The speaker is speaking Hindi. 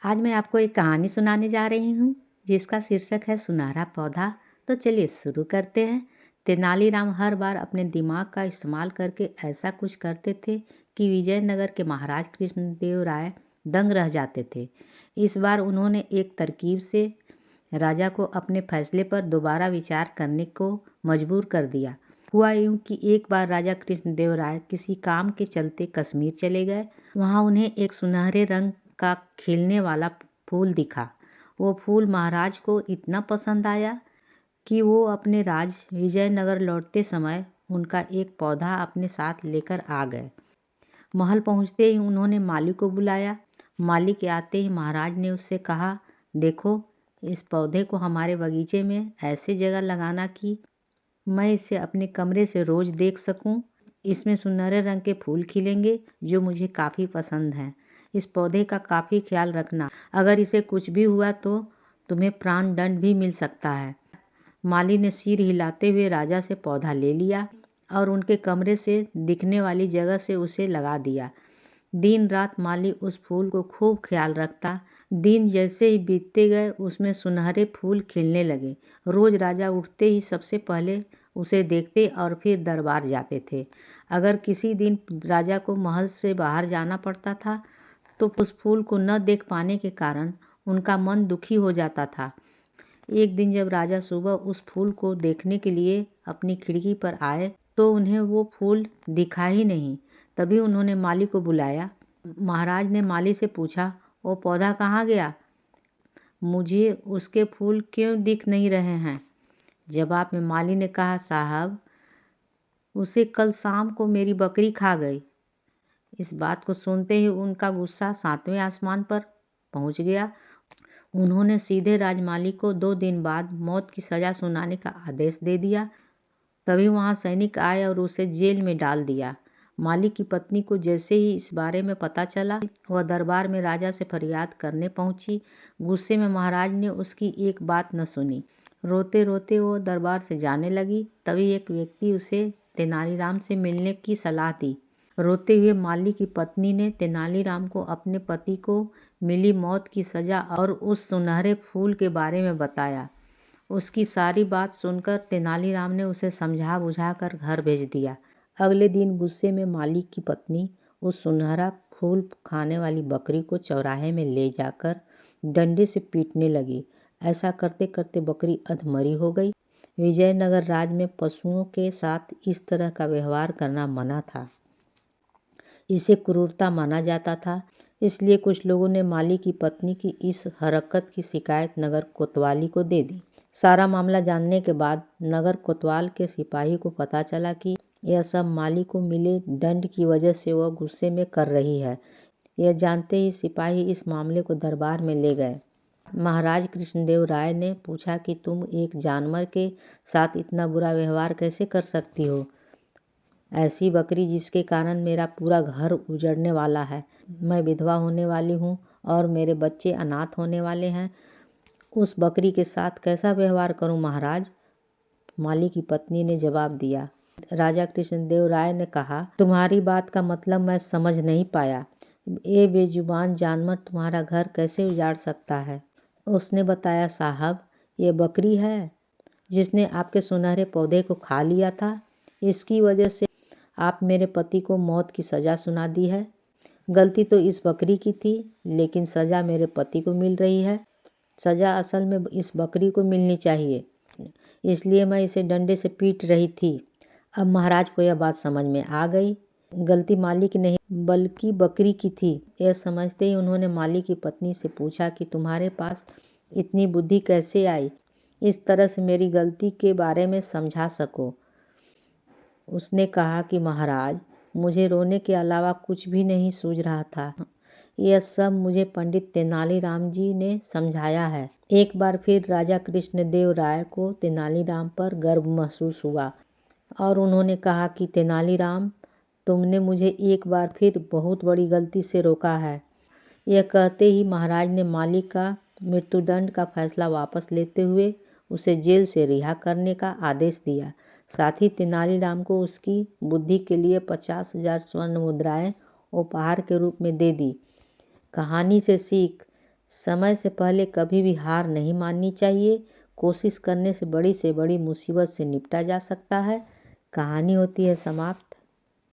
आज मैं आपको एक कहानी सुनाने जा रही हूँ जिसका शीर्षक है सुनहरा पौधा। तो चलिए शुरू करते हैं। तेनालीराम हर बार अपने दिमाग का इस्तेमाल करके ऐसा कुछ करते थे कि विजयनगर के महाराज कृष्णदेव राय दंग रह जाते थे। इस बार उन्होंने एक तरकीब से राजा को अपने फैसले पर दोबारा विचार करने को मजबूर कर दिया। हुआ यूँ कि एक बार राजा कृष्णदेव राय किसी काम के चलते कश्मीर चले गए। वहाँ उन्हें एक सुनहरे रंग का खिलने वाला फूल दिखा। वो फूल महाराज को इतना पसंद आया कि वो अपने राज विजयनगर लौटते समय उनका एक पौधा अपने साथ लेकर आ गए। महल पहुँचते ही उन्होंने माली को बुलाया। माली के आते ही महाराज ने उससे कहा, देखो, इस पौधे को हमारे बगीचे में ऐसे जगह लगाना कि मैं इसे अपने कमरे से रोज़ देख सकूं। इसमें सुनहरे रंग के फूल खिलेंगे जो मुझे काफ़ी पसंद हैं। इस पौधे का काफ़ी ख्याल रखना, अगर इसे कुछ भी हुआ तो तुम्हें प्राण दंड भी मिल सकता है। माली ने सिर हिलाते हुए राजा से पौधा ले लिया और उनके कमरे से दिखने वाली जगह से उसे लगा दिया। दिन रात माली उस फूल को खूब ख्याल रखता। दिन जैसे ही बीतते गए उसमें सुनहरे फूल खिलने लगे। रोज़ राजा उठते ही सबसे पहले उसे देखते और फिर दरबार जाते थे। अगर किसी दिन राजा को महल से बाहर जाना पड़ता था तो उस फूल को न देख पाने के कारण उनका मन दुखी हो जाता था। एक दिन जब राजा सुबह उस फूल को देखने के लिए अपनी खिड़की पर आए तो उन्हें वो फूल दिखा ही नहीं। तभी उन्होंने माली को बुलाया। महाराज ने माली से पूछा, वो पौधा कहाँ गया? मुझे उसके फूल क्यों दिख नहीं रहे हैं? जवाब में माली ने कहा, साहब, उसे कल शाम को मेरी बकरी खा गई। इस बात को सुनते ही उनका गुस्सा 7वें आसमान पर पहुंच गया। उन्होंने सीधे राजमाली को 2 दिन बाद मौत की सज़ा सुनाने का आदेश दे दिया। तभी वहाँ सैनिक आए और उसे जेल में डाल दिया। माली की पत्नी को जैसे ही इस बारे में पता चला वह दरबार में राजा से फरियाद करने पहुंची। गुस्से में महाराज ने उसकी एक बात न सुनी। रोते रोते वो दरबार से जाने लगी। तभी एक व्यक्ति उसे तेनालीराम से मिलने की सलाह दी। रोते हुए माली की पत्नी ने तेनालीराम को अपने पति को मिली मौत की सज़ा और उस सुनहरे फूल के बारे में बताया। उसकी सारी बात सुनकर तेनालीराम ने उसे समझा बुझा कर घर भेज दिया। अगले दिन गुस्से में माली की पत्नी उस सुनहरा फूल खाने वाली बकरी को चौराहे में ले जाकर डंडे से पीटने लगी। ऐसा करते करते बकरी अधमरी हो गई। विजयनगर राज में पशुओं के साथ इस तरह का व्यवहार करना मना था। इसे क्रूरता माना जाता था। इसलिए कुछ लोगों ने माली की पत्नी की इस हरकत की शिकायत नगर कोतवाली को दे दी। सारा मामला जानने के बाद नगर कोतवाल के सिपाही को पता चला कि यह सब माली को मिले दंड की वजह से वह गुस्से में कर रही है। यह जानते ही सिपाही इस मामले को दरबार में ले गए। महाराज कृष्णदेव राय ने पूछा कि तुम एक जानवर के साथ इतना बुरा व्यवहार कैसे कर सकती हो? ऐसी बकरी जिसके कारण मेरा पूरा घर उजड़ने वाला है। मैं विधवा होने वाली हूँ और मेरे बच्चे अनाथ होने वाले हैं। उस बकरी के साथ कैसा व्यवहार करूँ महाराज? माली की पत्नी ने जवाब दिया। राजा कृष्णदेव राय ने कहा, तुम्हारी बात का मतलब मैं समझ नहीं पाया। ये बेजुबान जानवर तुम्हारा घर कैसे उजाड़ सकता है? उसने बताया, साहब, ये बकरी है जिसने आपके सुनहरे पौधे को खा लिया था। इसकी वजह से आप मेरे पति को मौत की सज़ा सुना दी है। गलती तो इस बकरी की थी, लेकिन सज़ा मेरे पति को मिल रही है। सज़ा असल में इस बकरी को मिलनी चाहिए, इसलिए मैं इसे डंडे से पीट रही थी। अब महाराज को यह बात समझ में आ गई। गलती माली की नहीं बल्कि बकरी की थी। यह समझते ही उन्होंने माली की पत्नी से पूछा कि तुम्हारे पास इतनी बुद्धि कैसे आई, इस तरह से मेरी गलती के बारे में समझा सको। उसने कहा कि महाराज, मुझे रोने के अलावा कुछ भी नहीं सूझ रहा था। यह सब मुझे पंडित तेनालीराम जी ने समझाया है। एक बार फिर राजा कृष्णदेव राय को तेनालीराम पर गर्व महसूस हुआ और उन्होंने कहा कि तेनालीराम, तुमने मुझे एक बार फिर बहुत बड़ी गलती से रोका है। यह कहते ही महाराज ने माली का मृत्युदंड का फैसला वापस लेते हुए उसे जेल से रिहा करने का आदेश दिया। साथ ही तेनालीराम को उसकी बुद्धि के लिए 50,000 स्वर्ण मुद्राएं उपहार के रूप में दे दी। कहानी से सीख, समय से पहले कभी भी हार नहीं माननी चाहिए। कोशिश करने से बड़ी मुसीबत से निपटा जा सकता है। कहानी होती है समाप्त।